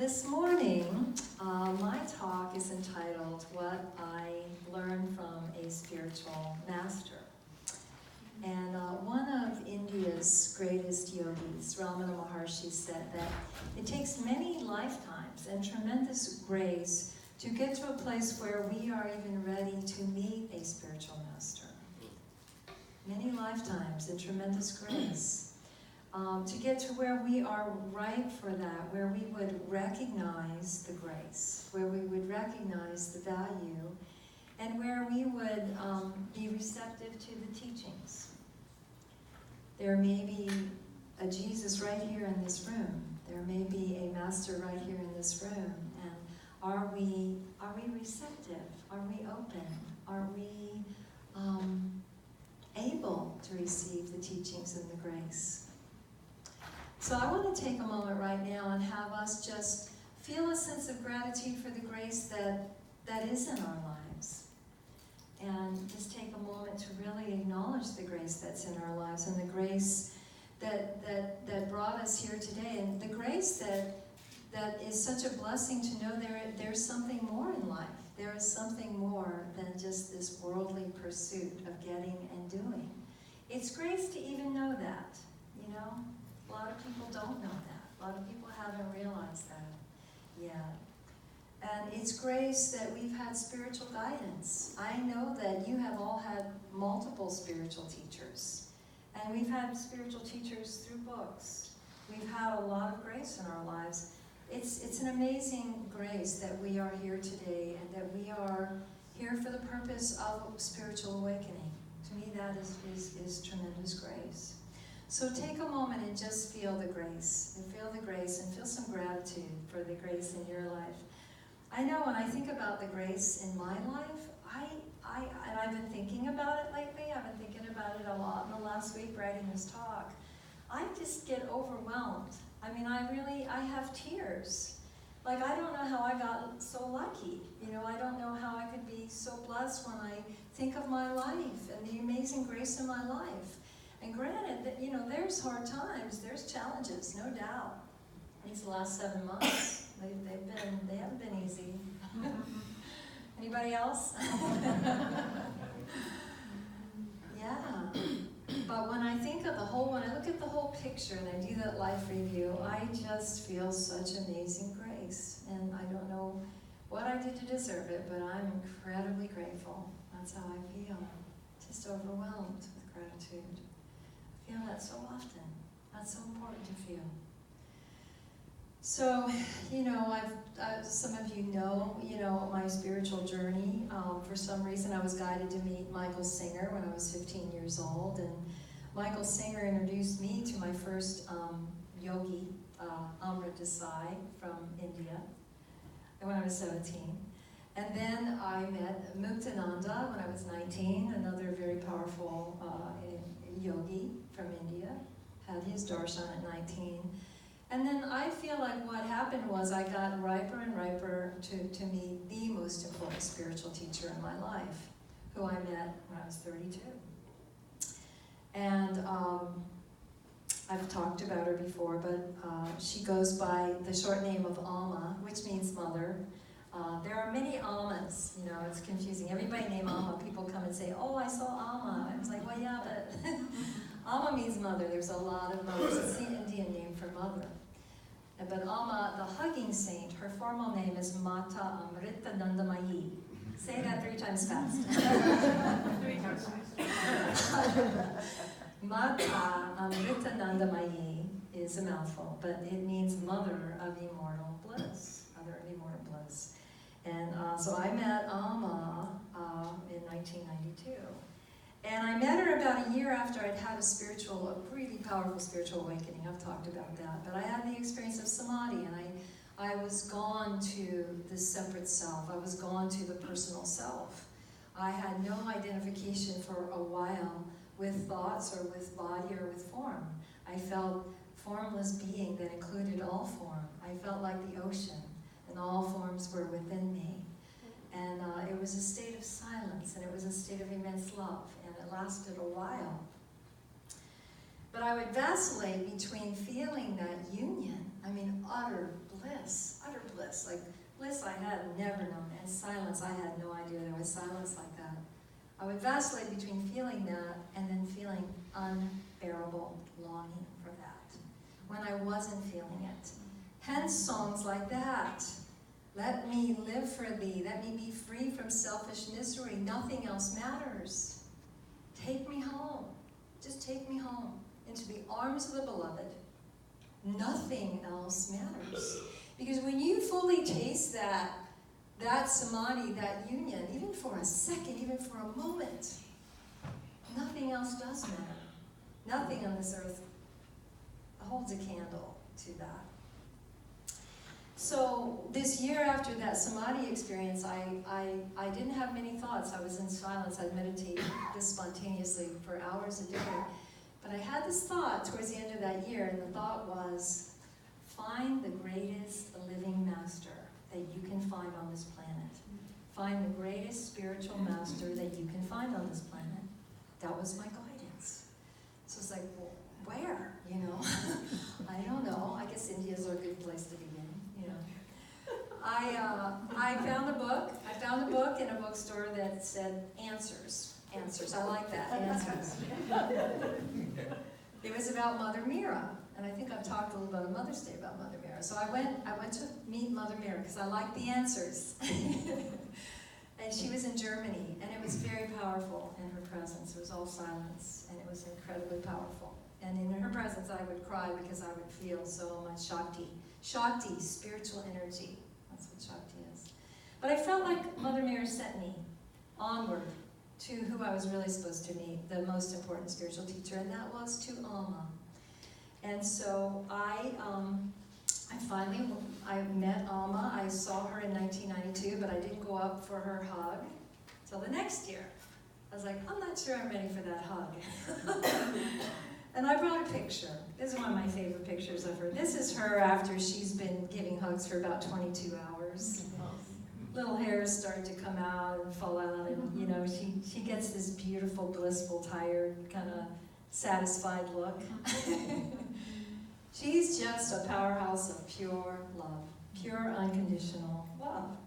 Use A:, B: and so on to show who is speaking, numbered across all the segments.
A: this morning, my talk is entitled, What I Learned from a Spiritual Master. And one of India's greatest yogis, Ramana Maharshi, said that it takes many lifetimes and tremendous grace to get to a place where we are even ready to meet a spiritual master. Many lifetimes and tremendous grace. To get to where we are ripe for that, where we would recognize the grace, where we would recognize the value, and where we would be receptive to the teachings. There may be a Jesus right here in this room. There may be a master right here in this room. And are we receptive? Are we open? Are we able to receive the teachings and the grace? So I want to take a moment right now and have us just feel a sense of gratitude for the grace that is in our lives. And just take a moment to really acknowledge the grace that's in our lives and the grace that brought us here today. And the grace that is such a blessing to know there's something more in life. There is something more than just this worldly pursuit of getting and doing. It's grace to even know that, you know? A lot of people don't know that. A lot of people haven't realized that yet. And it's grace that we've had spiritual guidance. I know that you have all had multiple spiritual teachers. And we've had spiritual teachers through books. We've had a lot of grace in our lives. It's an amazing grace that we are here today and that we are here for the purpose of spiritual awakening. To me, that is tremendous grace. So take a moment and just feel the grace, and feel some gratitude for the grace in your life. I know when I think about the grace in my life, and I've been thinking about it lately, I've been thinking about it a lot in the last week writing this talk, I just get overwhelmed. I mean, I have tears. Like, I don't know how I got so lucky. You know, I don't know how I could be so blessed when I think of my life and the amazing grace in my life. And granted, that you know, there's hard times, there's challenges, no doubt. These last 7 months, they haven't been easy. Anybody else? Yeah. But when I think of when I look at the whole picture and I do that life review, I just feel such amazing grace. And I don't know what I did to deserve it, but I'm incredibly grateful. That's how I feel. Just overwhelmed with gratitude. I feel that so often. That's so important to feel. So, you know, some of you know, my spiritual journey. For some reason, I was guided to meet Michael Singer when I was 15 years old, and Michael Singer introduced me to my first yogi, Amrit Desai from India, when I was 17. And then I met Muktananda when I was 19, another very powerful yogi from India, had his darshan at 19. And then I feel like what happened was I got riper and riper to meet the most important spiritual teacher in my life, who I met when I was 32. And I've talked about her before, but she goes by the short name of Amma, which means mother. There are many Ammas, you know, it's confusing. Everybody named Amma, people come and say, oh, I saw Amma. I was like, well, yeah, but Amma means mother. There's a lot of mothers. It's the Indian name for mother. But Amma, the hugging saint, her formal name is Mata Amrita Nandamayi. Say that 3 times fast.
B: 3 times fast.
A: Mata Amrita Nandamayi is a mouthful, but it means mother of immortal bliss. Mother of immortal bliss. And so I met Amma in 1992. And I met her about a year after I'd had a really powerful spiritual awakening. I've talked about that. But I had the experience of samadhi, and I was gone to the separate self. I was gone to the personal self. I had no identification for a while with thoughts or with body or with form. I felt formless being that included all form. I felt like the ocean, and all forms were within me. And it was a state of silence, and it was a state of immense love, and it lasted a while. But I would vacillate between feeling that union I mean, utter bliss, like bliss I had never known, and silence, I had no idea there was silence like that. I would vacillate between feeling that and then feeling unbearable longing for that, when I wasn't feeling it. Hence songs like that. Let me live for thee, let me be free from selfish misery, nothing else matters. Take me home, just take me home, into the arms of the beloved. Nothing else matters. Because when you fully taste that samadhi, that union, even for a second, even for a moment, nothing else does matter. Nothing on this earth holds a candle to that. So this year after that samadhi experience, I didn't have many thoughts. I was in silence. I'd meditate just spontaneously for hours a day. But I had this thought towards the end of that year, and the thought was, find the greatest living master that you can find on this planet. Find the greatest spiritual master that you can find on this planet. That was my guidance. So it's like, well, where? You know, I don't know. I guess India's a good place to begin. You know, I found a book. I found a book in a bookstore that said answers. Answers. I like that. Answers. It was about Mother Meera. And I think I've talked a little bit on Mother's Day about Mother Meera. So I went to meet Mother Meera because I like the answers. And she was in Germany, and it was very powerful in her presence. It was all silence, and it was incredibly powerful. And in her presence, I would cry because I would feel so much Shakti. Shakti, spiritual energy. That's what Shakti is. But I felt like Mother Meera sent me onward to who I was really supposed to meet, the most important spiritual teacher, and that was to Alma. And so I met Alma. I saw her in 1992, but I didn't go up for her hug till the next year. I was like, I'm not sure I'm ready for that hug. And I brought a picture. This is one of my favorite pictures of her. This is her after she's been giving hugs for about 22 hours. Little hairs start to come out and fall out, and you know, she gets this beautiful, blissful, tired, kind of satisfied look. She's just a powerhouse of pure love, pure unconditional love.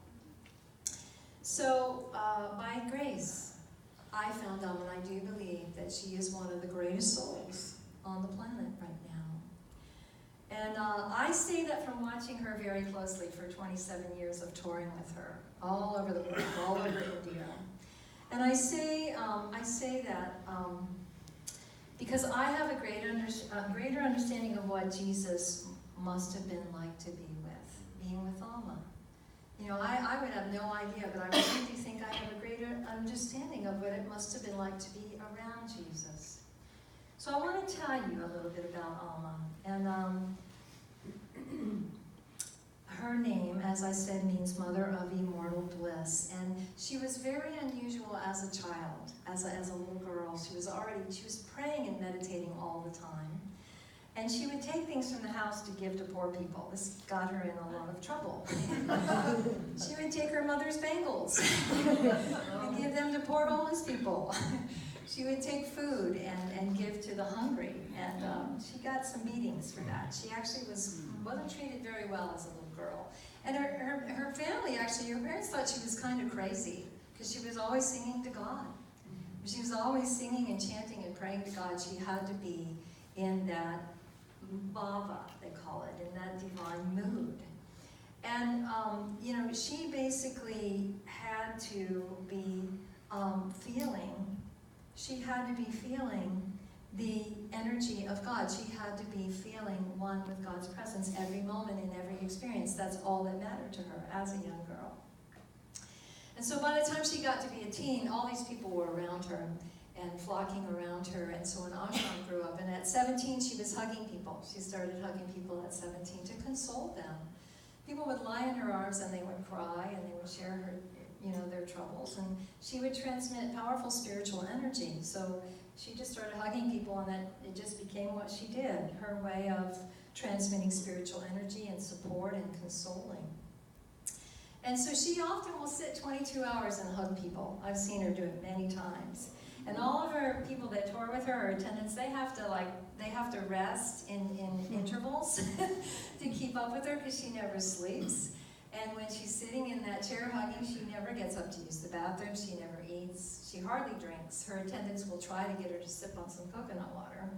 A: So, by grace, I found out, and I do believe that she is one of the greatest souls on the planet right now. And I say that from watching her very closely for 27 years of touring with her, all over the world, all over India. And I say that because I have a greater understanding of what Jesus must have been like to be with, being with Alma. You know, I would have no idea, but I really do think I have a greater understanding of what it must have been like to be around Jesus. So I want to tell you a little bit about Alma. And her name, as I said, means Mother of Immortal Bliss. And she was very unusual as a child, as a little girl. She was praying and meditating all the time. And she would take things from the house to give to poor people. This got her in a lot of trouble. She would take her mother's bangles and give them to poor homeless people. She would take food and give to the hungry. And she got some beatings for that. She actually wasn't treated very well as a little girl. And her family, actually, her parents thought she was kind of crazy because she was always singing to God. She was always singing and chanting and praying to God. She had to be in that bhava, they call it, in that divine mood. And, you know, she basically had to be feeling the energy of God. She had to be feeling one with God's presence every moment in every experience. That's all that mattered to her as a young girl. And so by the time she got to be a teen, all these people were around her and flocking around her, and so an ashram grew up. And at 17, she was hugging people. She started hugging people at 17 to console them. People would lie in her arms and they would cry and they would share her, you know, their troubles. And she would transmit powerful spiritual energy. So she just started hugging people, and then it just became what she did, her way of transmitting spiritual energy and support and consoling. And so she often will sit 22 hours and hug people. I've seen her do it many times. And all of her people that tour with her, her attendants, they have to rest in intervals to keep up with her because she never sleeps. And when she's sitting in that chair hugging, she never gets up to use the bathroom, she never eats, she hardly drinks. Her attendants will try to get her to sip on some coconut water,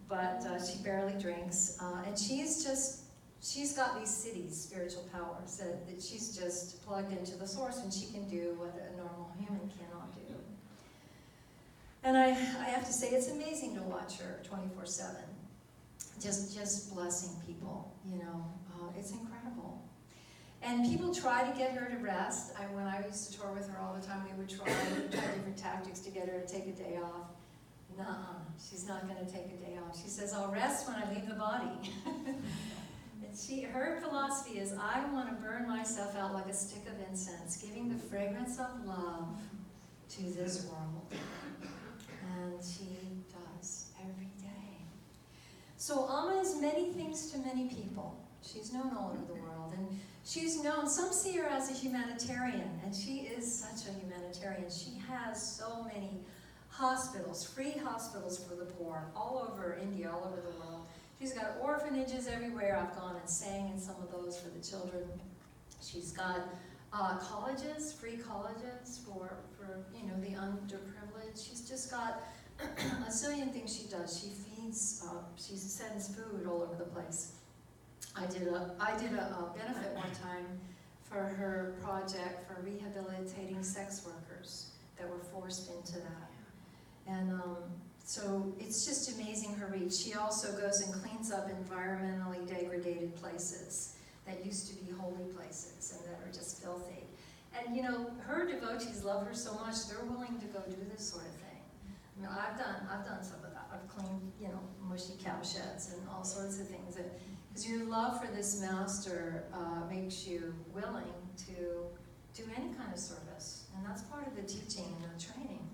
A: but she barely drinks. And she's got these cities, spiritual powers, that she's just plugged into the source and she can do what a normal human cannot do. And I have to say, it's amazing to watch her 24/7, just blessing people, you know, it's incredible. And people try to get her to rest. When I used to tour with her all the time, we would try different tactics to get her to take a day off. Nuh-uh, she's not going to take a day off. She says, I'll rest when I leave the body. And her philosophy is, I want to burn myself out like a stick of incense, giving the fragrance of love to this world. And she does every day. So Amma is many things to many people. She's known all over the world. And she's known, some see her as a humanitarian, and she is such a humanitarian. She has so many hospitals, free hospitals for the poor, all over India, all over the world. She's got orphanages everywhere. I've gone and sang in some of those for the children. She's got colleges, free colleges for you know, the underprivileged. She's just got a zillion things she does. She feeds, she sends food all over the place. I did a benefit one time for her project for rehabilitating sex workers that were forced into that. And so it's just amazing her reach. She also goes and cleans up environmentally degraded places that used to be holy places and that are just filthy. And you know, her devotees love her so much, they're willing to go do this sort of thing. I mean, I've done some of that. I've cleaned, you know, mushy cow sheds and all sorts of things. Because your love for this master makes you willing to do any kind of service. And that's part of the teaching and the training.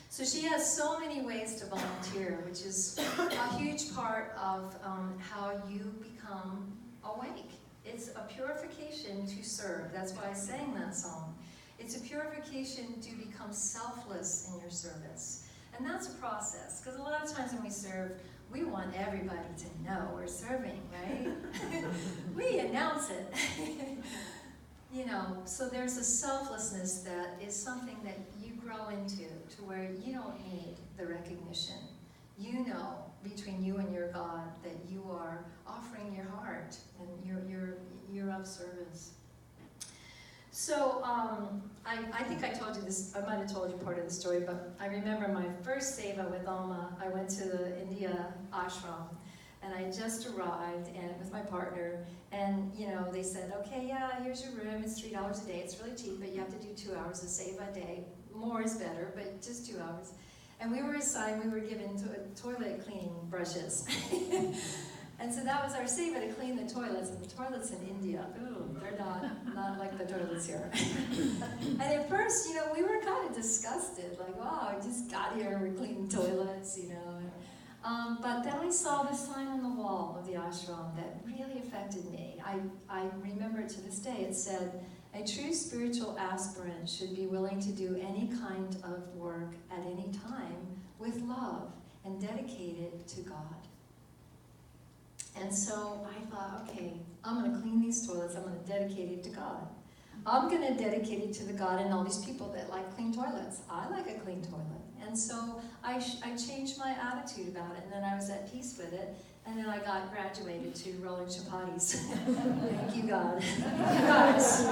A: So she has so many ways to volunteer, which is a huge part of how you become awake. It's a purification to serve. That's why I sang that song. It's a purification to become selfless in your service. And that's a process, because a lot of times when we serve, we want everybody to know we're serving, right? We announce it. You know, so there's a selflessness that is something that you grow into, to where you don't need the recognition. You know, between you and your God, that you are offering your heart and you're of service. So I think I told you this, I might have told you part of the story, but I remember my first seva with Alma. I went to the India ashram, and I just arrived and with my partner, and you know, they said, okay, yeah, here's your room, it's $3 a day, it's really cheap, but you have to do 2 hours of seva a day. More is better, but just 2 hours. And we were assigned, we were given toilet cleaning brushes. And so that was our seva, to clean the toilets, and the toilets in India, ooh, they're not like the toilets here. And at first, you know, we were kind of disgusted, like, wow, I just got here and we're cleaning toilets, you know. But then I saw this sign on the wall of the ashram that really affected me. I remember it to this day. It said, a true spiritual aspirant should be willing to do any kind of work at any time with love and dedicate it to God. And so I thought, okay, I'm going to clean these toilets. I'm going to dedicate it to God. I'm going to dedicate it to the God and all these people that like clean toilets. I like a clean toilet. And so I changed my attitude about it, and then I was at peace with it, and then I got graduated to rolling chapatis. Thank you, God. Guys.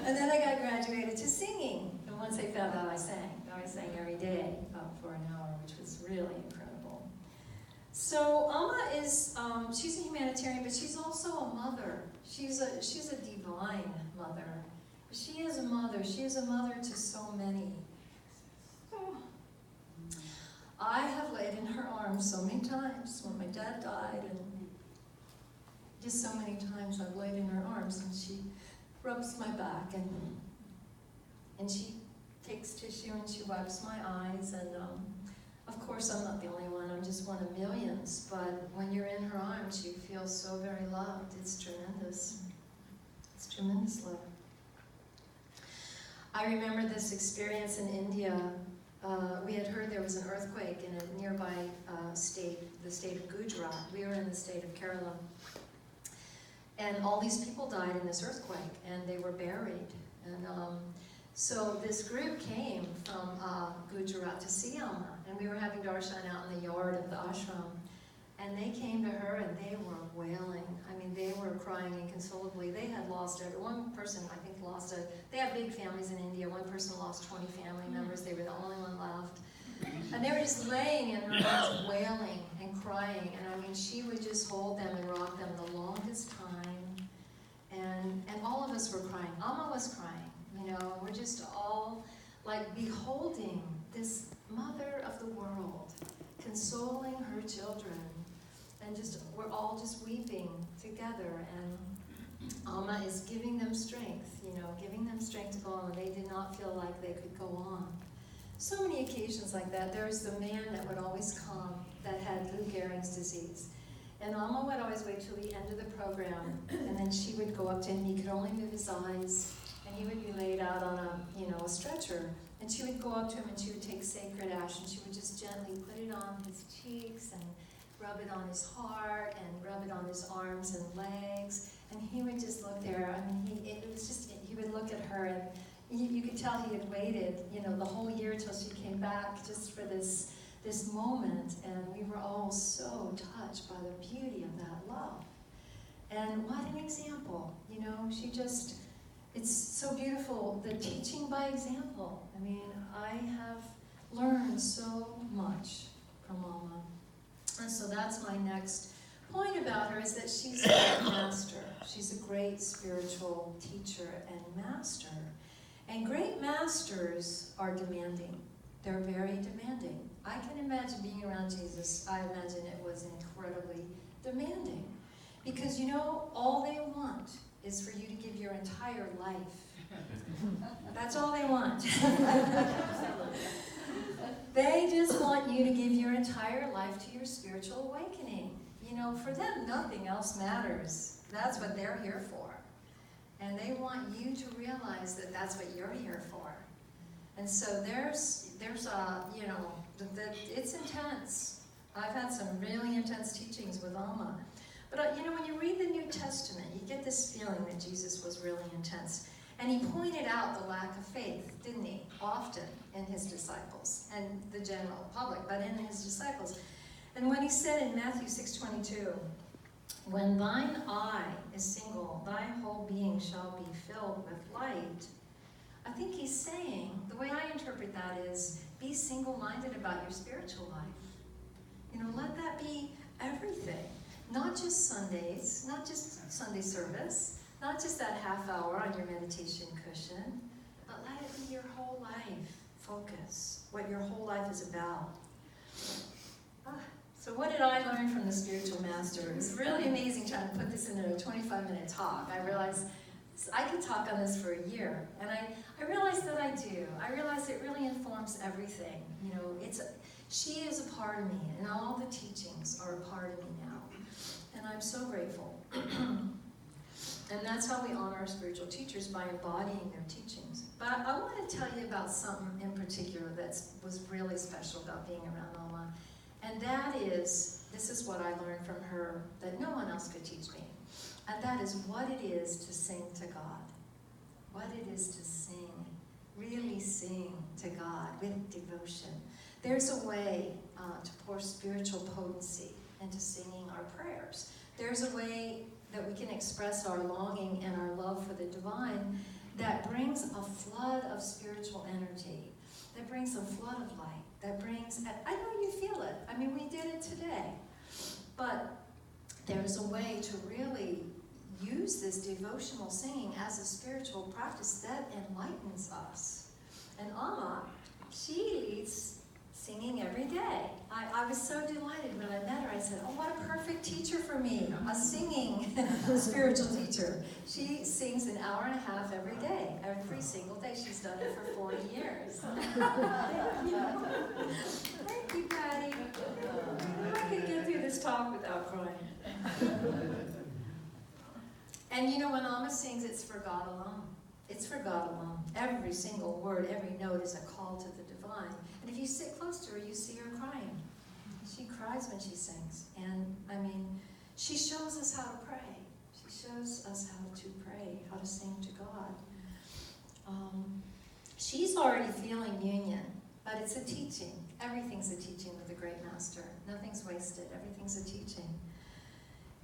A: And then I got graduated to singing. And once I found out I sang every day for an hour, which was really incredible. So Alma is, she's a humanitarian, but she's also a mother. She's a divine mother. She is a mother. She is a mother to so many. I have laid in her arms so many times when my dad died, and just so many times I've laid in her arms, and she rubs my back, and she takes tissue and she wipes my eyes, and of course I'm not the only one, I'm just one of millions, but when you're in her arms you feel so very loved. It's tremendous. It's tremendous love. I remember this experience in India. We had heard there was an earthquake in a nearby state, the state of Gujarat. We were in the state of Kerala. And all these people died in this earthquake, and they were buried. And so this group came from Gujarat to see Alma, and we were having darshan out in the yard of the ashram. And they came to her and they were wailing. I mean, they were crying inconsolably. They had lost one person, I think, they have big families in India. One person lost 20 family members. They were the only one left. And they were just laying in her arms, wailing and crying. And I mean, she would just hold them and rock them the longest time. And all of us were crying. Amma was crying, you know. We're just all like beholding this mother of the world, consoling her children. And we're all just weeping together, and Amma is giving them strength, you know, giving them strength to go on. They did not feel like they could go on. So many occasions like that. There was the man that would always come that had Lou Gehrig's disease. And Amma would always wait till the end of the program, and then she would go up to him. He could only move his eyes, and he would be laid out on a stretcher. And she would go up to him, and she would take sacred ash, and she would just gently put it on his cheeks and rub it on his heart and rub it on his arms and legs, and he would just look there. I mean, he would look at her, and you could tell he had waited, you know, the whole year till she came back just for this moment, and we were all so touched by the beauty of that love. And what an example, you know, it's so beautiful, the teaching by example. I mean, I have learned so much from Alma. And so that's my next point about her, is that she's a great master. She's a great spiritual teacher and master. And great masters are demanding. They're very demanding. I can imagine being around Jesus. I imagine it was incredibly demanding. Because, you know, all they want is for you to give your entire life. That's all they want. They just want you to give your entire life to your spiritual awakening. You know, for them, nothing else matters. That's what they're here for. And they want you to realize that that's what you're here for. And so there's you know, it's intense. I've had some really intense teachings with Alma. But, you know, when you read the New Testament, you get this feeling that Jesus was really intense. And he pointed out the lack of faith, didn't he? Often in his disciples and the general public, but in his disciples. And when he said in Matthew 6:22, "When thine eye is single, thy whole being shall be filled with light," I think he's saying, the way I interpret that is, be single-minded about your spiritual life. You know, let that be everything. Not just Sundays, not just Sunday service, not just that half hour on your meditation cushion, but let it be your whole life focus, what your whole life is about. So what did I learn from the spiritual master? It was really amazing trying to put this into a 25-minute talk. I realized I could talk on this for a year, and I realized that I do. I realized it really informs everything. You know, she is a part of me, and all the teachings are a part of me now. And I'm so grateful. And that's how we honor our spiritual teachers, by embodying their teachings. But I want to tell you about something in particular that was really special about being around Alma. And that is, this is what I learned from her that no one else could teach me. And that is what it is to sing to God. What it is to sing, really sing to God with devotion. There's a way to pour spiritual potency into singing our prayers. There's a way that we can express our longing and our love for the divine that brings a flood of spiritual energy, that brings a flood of light, that brings, I know you feel it. I mean, we did it today. But there's a way to really use this devotional singing as a spiritual practice that enlightens us. And Alma, she leads singing every day. I was so delighted when I met her. I said, oh, what a perfect teacher for me, a singing spiritual teacher. She sings an hour and a half every day, every single day. She's done it for 40 years. Thank you, Patty. I could get through this talk without crying. And you know, when Alma sings, it's for God alone. It's for God alone. Every single word, every note is a call to the divine. And if you sit close to her, you see her crying. She cries when she sings. And I mean, she shows us how to pray. She shows us how to pray, how to sing to God. She's already feeling union, but it's a teaching. Everything's a teaching with the great master. Nothing's wasted. Everything's a teaching.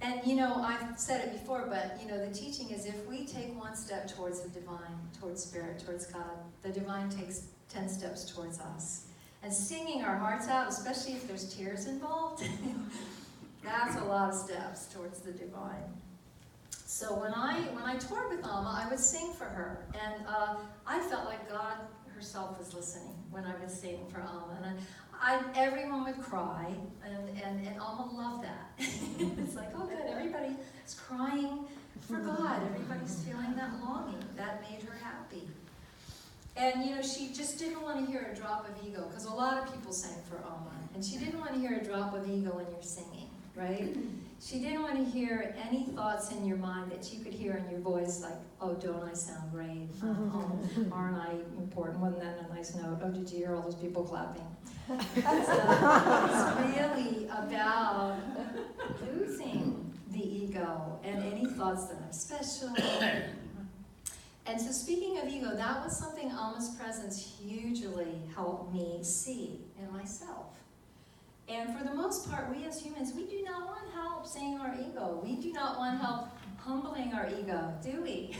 A: And you know, I've said it before, but you know, the teaching is if we take one step towards the divine, towards spirit, towards God, the divine takes 10 steps towards us. And singing our hearts out, especially if there's tears involved, that's a lot of steps towards the divine. So when I toured with Alma, I would sing for her, and I felt like God herself was listening when I would sing for Alma, and everyone would cry, and Alma loved that. It's like, oh good, everybody is crying for God. Everybody's feeling that longing. That made her happy. And you know, she just didn't want to hear a drop of ego, because a lot of people sang for Alma, and she didn't want to hear a drop of ego when you're singing, right? She didn't want to hear any thoughts in your mind that you could hear in your voice, like, oh, don't I sound great? Oh, aren't I important? Wasn't that a nice note? Oh, did you hear all those people clapping? It's really about losing the ego and any thoughts that I'm special. And so speaking of ego, that was something Alma's presence hugely helped me see in myself. And for the most part, we as humans, we do not want help seeing our ego. We do not want help humbling our ego, do we?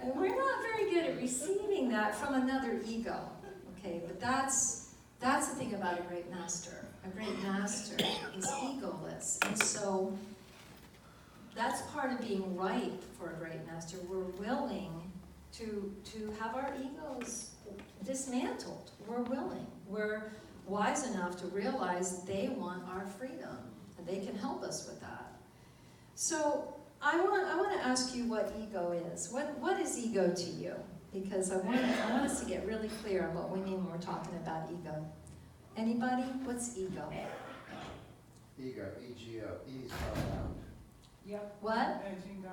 A: And we're not very good at receiving that from another ego. Okay, but that's the thing about a great master. A great master is egoless. And so that's part of being right for a great master. We're willing to have our egos dismantled. We're willing. We're wise enough to realize they want our freedom, and they can help us with that. So I want to ask you what ego is. What is ego to you? Because I want us to get really clear on what we mean when we're talking about ego. Anybody? What's ego?
C: Ego, E-G-O, E's gone out.
B: Yep.
A: What?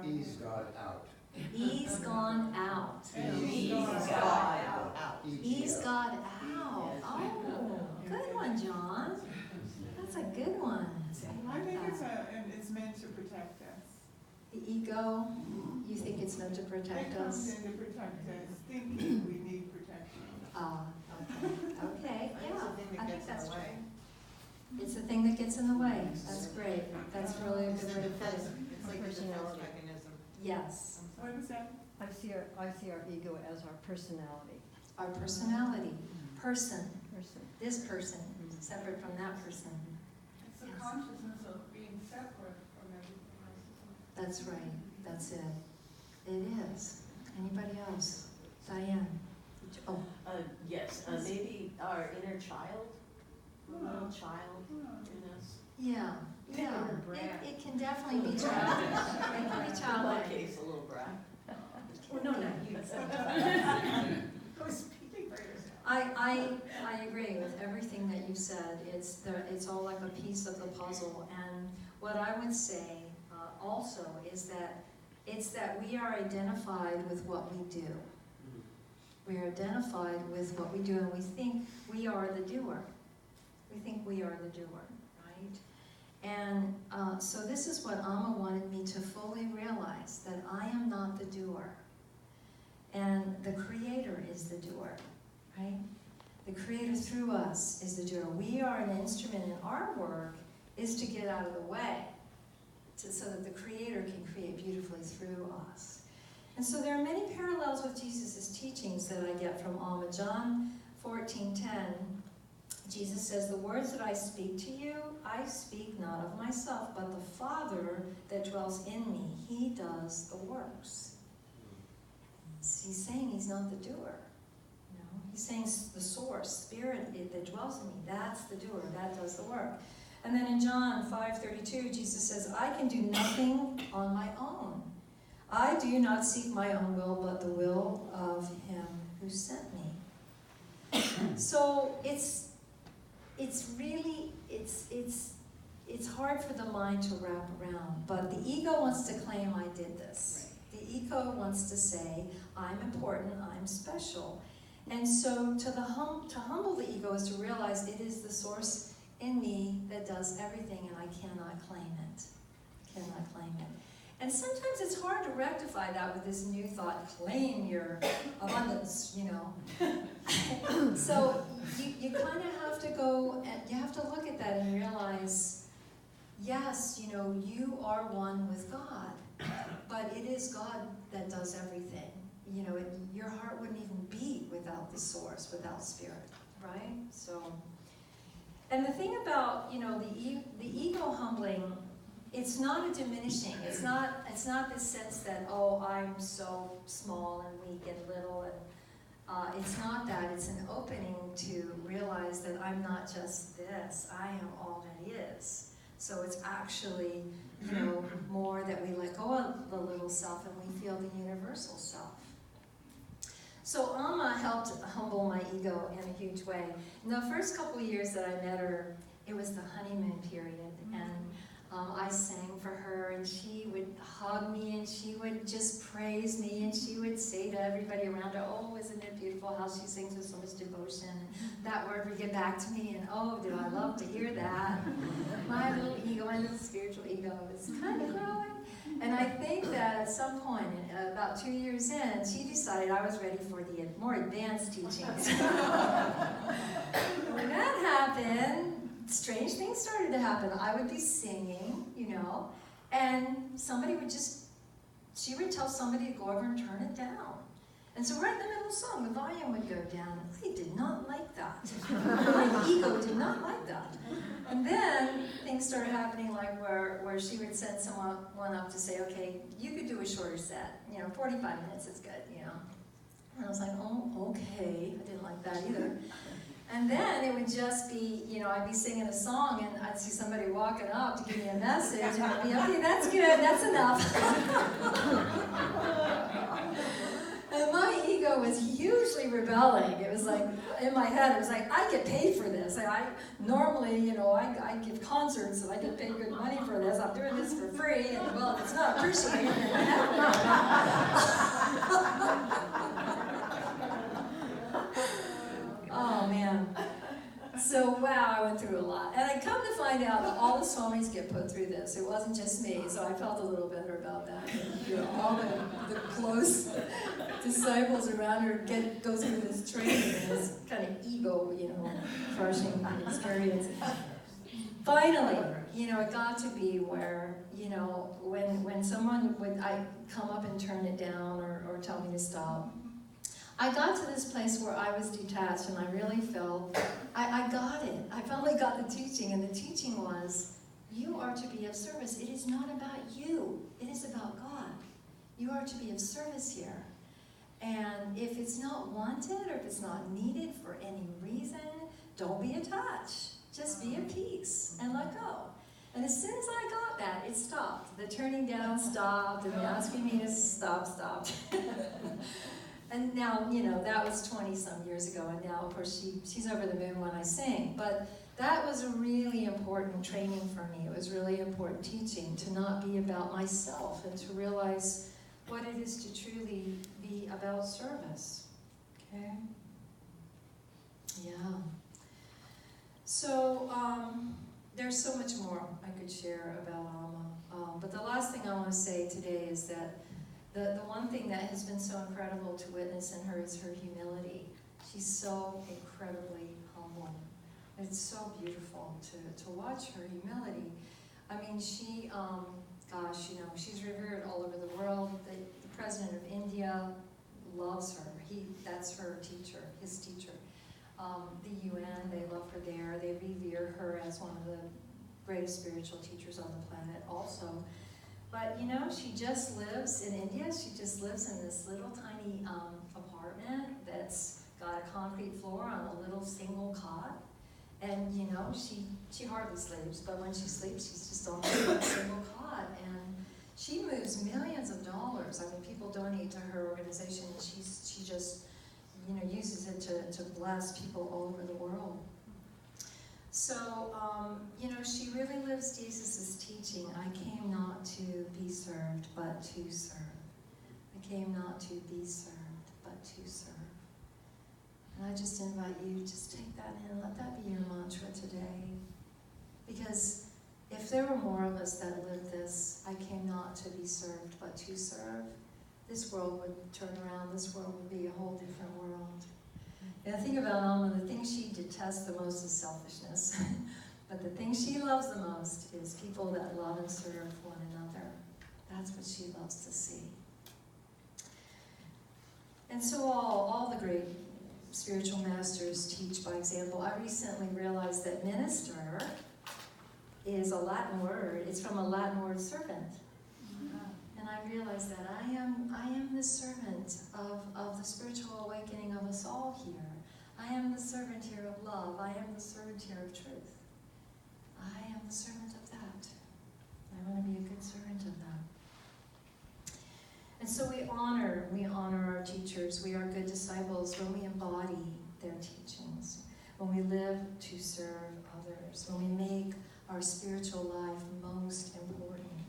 C: E's gone out.
A: E's gone out.
B: E's gone out.
A: E's gone out. Oh, good one, John. That's a good one.
D: I think it's meant to protect us.
A: The ego, you think it's meant to protect
D: It comes
A: us?
D: in to protect us, thinking we need protection.
A: Ah, okay, yeah, I think that's true.
B: way.
A: It's the thing that gets in the way. That's great. That's really a good way to put it.
B: It's like a defense mechanism.
A: Yes,
D: What was that?
E: I see our ego as our personality.
A: our personality, person, this person,
E: Mhm.
A: separate from that person.
D: It's the
A: Yes.
D: consciousness of being separate from everything else.
A: That's right. That's it. It is. Anybody else? Diane? Oh,
F: Yes, maybe our inner child, little child
D: Hmm.
F: in us.
A: yeah, yeah.
E: Or brat.
A: It can definitely be childish. It can be
F: In my
A: childlike.
F: case, a little brat.
A: Well, no, you.
D: Who's speaking for yourself?
A: I agree with everything that you said. It's all like a piece of the puzzle. And what I would say also is that it's that we are identified with what we do. We are identified with what we do, and we think we are the doer. We think we are the doer, right? And so this is what Amma wanted me to fully realize, that I am not the doer. And the Creator is the doer, right? The Creator through us is the doer. We are an instrument, and our work is to get out of the way so that the Creator can create beautifully through us. And so there are many parallels with Jesus' teachings that I get from Alma. John 14:10, Jesus says, "The words that I speak to you, I speak not of myself, but the Father that dwells in me, He does the works." He's saying He's not the doer. You know? He's saying the source, Spirit that dwells in me, that's the doer, that does the work. And then in John 5:32, Jesus says, "I can do nothing on my own. I do not seek my own will, but the will of Him who sent me." So it's hard for the mind to wrap around, but the ego wants to claim I did this. The ego wants to say, I'm important, I'm special. And so to humble the ego is to realize it is the source in me that does everything, and I cannot claim it. Cannot claim it. And sometimes it's hard to rectify that with this new thought, claim your abundance, you know. So you kind of have to go, and you have to look at that and realize, yes, you know, you are one with God, but it is God that does everything. You know, your heart wouldn't even beat without the source, without spirit, right? So, and the thing about, you know, the ego humbling, it's not a diminishing. It's not this sense that, oh, I'm so small and weak and little, and it's not that. It's an opening to realize that I'm not just this. I am all that is. So it's actually, you know, more that we let go of the little self and we feel the universal self. So Amma helped humble my ego in a huge way. In the first couple of years that I met her, it was the honeymoon period, and I sang for her, and she would hug me, and she would just praise me, and she would say to everybody around her, oh, isn't it beautiful how she sings with so much devotion, and that word would get back to me, and oh, do I love to hear that. My little ego, my little spiritual ego was kind of growing. And I think that at some point, about 2 years in, she decided I was ready for the more advanced teachings. When that happened, strange things started to happen. I would be singing, you know, and she would tell somebody to go over and turn it down. And so right in the middle of the song, the volume would go down. I did not like that. My ego did not like that. And then things started happening like where she would send someone up to say, okay, you could do a shorter set. You know, 45 minutes is good, you know. And I was like, oh, okay. I didn't like that either. And then it would just be, you know, I'd be singing a song and I'd see somebody walking up to give me a message and I'd be, okay, that's good, that's enough. And my ego was hugely rebelling. It was like, in my head, it was like, I get paid for this. I normally, you know, I give concerts and I get paid good money for this. I'm doing this for free, and well, if it's not appreciated, then I have Oh, man. So, wow, I went through a lot. And I come to find out that all the swamis get put through this. It wasn't just me, so I felt a little better about that. And, you know, all the close disciples around her go through this training and this kind of ego, you know, crushing experience. Finally, you know, it got to be where, you know, when someone would come up and turn it down or tell me to stop, I got to this place where I was detached and I really felt, I got it. I finally got the teaching, and the teaching was, you are to be of service. It is not about you. It is about God. You are to be of service here. And if it's not wanted or if it's not needed for any reason, don't be attached. Just be at peace and let go. And as soon as I got that, it stopped. The turning down stopped, and the asking me to stop stopped. And now, you know, that was 20-some years ago, and now, of course, she's over the moon when I sing. But that was a really important training for me. It was really important teaching to not be about myself and to realize what it is to truly be about service. Okay? Yeah. So, there's so much more I could share about Amma. But the last thing I want to say today is that the one thing that has been so incredible to witness in her is her humility. She's so incredibly humble. It's so beautiful to watch her humility. I mean, she, gosh, you know, she's revered all over the world. The president of India loves her. That's her teacher, his teacher. The UN, they love her there. They revere her as one of the greatest spiritual teachers on the planet also. But, you know, she just lives in India. She just lives in this little tiny apartment that's got a concrete floor on a little single cot. And, you know, she hardly sleeps, but when she sleeps, she's just on a single cot. And she moves millions of dollars. I mean, people donate to her organization, and she just, you know, uses it to bless people all over the world. So, you know, she really lives Jesus' teaching. I came not to be served, but to serve. I came not to be served, but to serve. And I just invite you, just take that in, let that be your mantra today. Because if there were more of us that lived this, I came not to be served, but to serve, this world would turn around, this world would be a whole different world. And I think about Alma, the thing she detests the most is selfishness. But the thing she loves the most is people that love and serve one another. That's what she loves to see. And so all the great spiritual masters teach by example. I recently realized that minister is a Latin word. It's from a Latin word, servant. And I realized that I am the servant of the spiritual awakening of us all here. I am the servant here of love. I am the servant here of truth. I am the servant of that. I want to be a good servant of that. And so we honor our teachers. We are good disciples when we embody their teachings, when we live to serve others, when we make our spiritual life most important.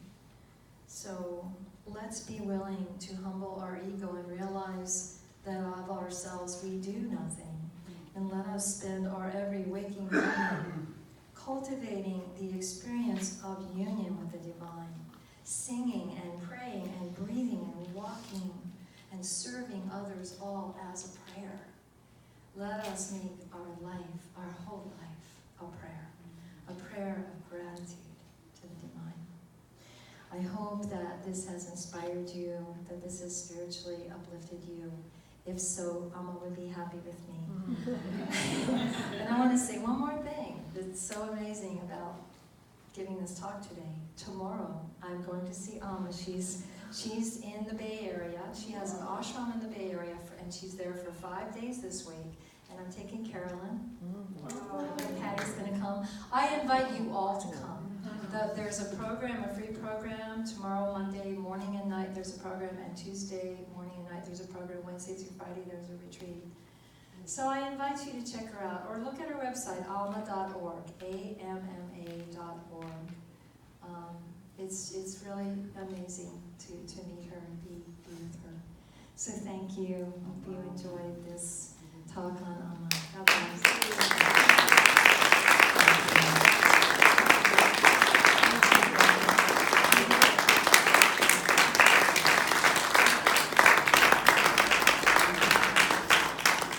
A: So let's be willing to humble our ego and realize that of ourselves we do nothing. And let us spend our every waking moment cultivating the experience of union with the divine, singing and praying and breathing and walking and serving others all as a prayer. Let us make our life, our whole life, a prayer of gratitude to the divine. I hope that this has inspired you, that this has spiritually uplifted you. If so, Amma would be happy with me. And I want to say one more thing that's so amazing about giving this talk today. Tomorrow, I'm going to see Amma. She's in the Bay Area. She has an ashram in the Bay Area, and she's there for 5 days this week. And I'm taking Carolyn. And Patty's going to come. I invite you all to come. There's a program, a free program, tomorrow, Monday, morning and night, there's a program, and Tuesday, morning and night, there's a program, Wednesday through Friday, there's a retreat. So I invite you to check her out, or look at her website, alma.org, AMMA.org. It's really amazing to meet her and be with her. So thank you. Hope you enjoyed this talk on Alma. God bless.